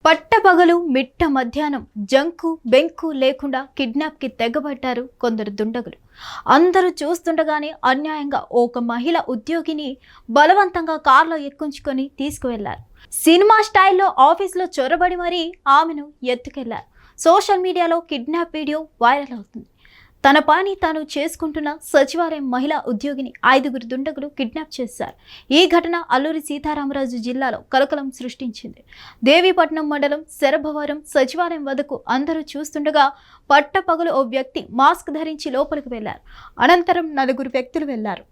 పట్టపగలు మిట్ట మధ్యాహ్నం జంకు బెంకు లేకుండా కిడ్నాప్కి తెగబడ్డారు కొందరు దుండగులు. అందరూ చూస్తుండగానే అన్యాయంగా ఒక మహిళ ఉద్యోగిని బలవంతంగా కార్లో ఎక్కించుకొని తీసుకువెళ్లారు. సినిమా స్టైల్లో ఆఫీస్లో చొరబడి మరీ ఆమెను ఎత్తుకెళ్లారు. సోషల్ మీడియాలో కిడ్నాప్ వీడియో వైరల్ అవుతుంది. తన పని తాను చేసుకుంటున్న సచివాలయం మహిళా ఉద్యోగిని 5 దుండగులు కిడ్నాప్ చేశారు. ఈ ఘటన అల్లూరి సీతారామరాజు జిల్లాలో కలకలం సృష్టించింది. దేవీపట్నం మండలం శరభవరం సచివాలయం వద్దకు అందరూ చూస్తుండగా పట్టపగలు ఓ వ్యక్తి మాస్క్ ధరించి లోపలికి వెళ్లారు. అనంతరం 4 వ్యక్తులు వెళ్లారు.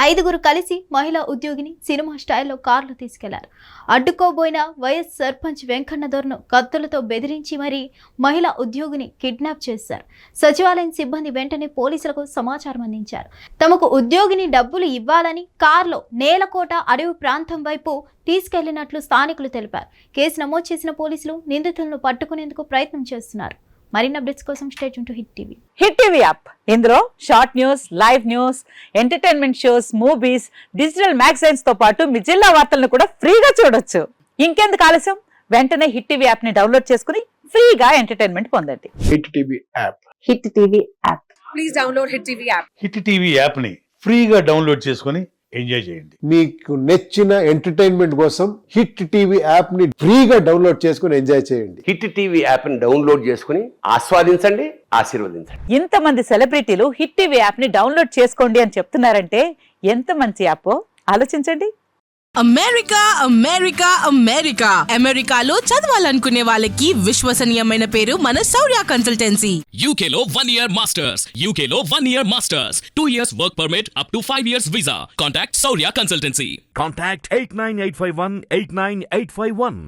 5 కలిసి మహిళా ఉద్యోగిని సినిమా స్టైల్లో కార్లు తీసుకెళ్లారు. అడ్డుకోబోయిన వైఎస్ సర్పంచ్ వెంకన్నదొరను కత్తులతో బెదిరించి మరీ మహిళా ఉద్యోగిని కిడ్నాప్ చేశారు. సచివాలయం సిబ్బంది వెంటనే పోలీసులకు సమాచారం అందించారు. తమకు ఉద్యోగిని డబ్బులు ఇవ్వాలని కార్లో నేలకోట అడవి ప్రాంతం వైపు తీసుకెళ్లినట్లు స్థానికులు తెలిపారు. కేసు నమోదు చేసిన పోలీసులు నిందితులను పట్టుకునేందుకు ప్రయత్నం చేస్తున్నారు. మరిన్ని అప్డేట్స్ కోసం stay tune to Hit TV. Hit TV app ఇందులో short news, live news, entertainment shows, movies, digital magazines తో పాటు మీ జిల్లా వార్తలను కూడా ఫ్రీగా చూడొచ్చు. ఇంకెందుకు ఆలస్యం, వెంటనే హిట్ టీవీ యాప్ ని డౌన్లోడ్ చేసుకుని ఫ్రీగా ఎంటర్టైన్మెంట్ పొందండి. Hit TV app. Hit TV app. Please download hit TV app. Hit TV app ని ఫ్రీగా డౌన్లోడ్ చేసుకుని ఎంజాయ్ చేయండి. మీకు నచ్చిన ఎంటర్టైన్మెంట్ కోసం హిట్ టీవీ యాప్ ని ఫ్రీగా డౌన్లోడ్ చేసుకుని ఎంజాయ్ చేయండి. హిట్ టీవీ యాప్ ని డౌన్లోడ్ చేసుకుని ఆస్వాదించండి, ఆశీర్వదించండి. ఇంతమంది సెలబ్రిటీలు హిట్ టీవీ యాప్ ని డౌన్లోడ్ చేసుకోండి అని చెప్తున్నారంటే ఎంత మంచి యాప్ ఆలోచించండి. అమెరికా అమెరికా అమెరికా అమెరికాలో చదవాలనుకునే వాళ్ళకి విశ్వసనీయమైన పేరు మన శౌర్య కన్సల్టెన్సీ. UK లో 1 year masters. UK లో 1 year masters. 2 years work permit up to 5 years visa. Contact Saurya Consultancy. Contact 89851 89851.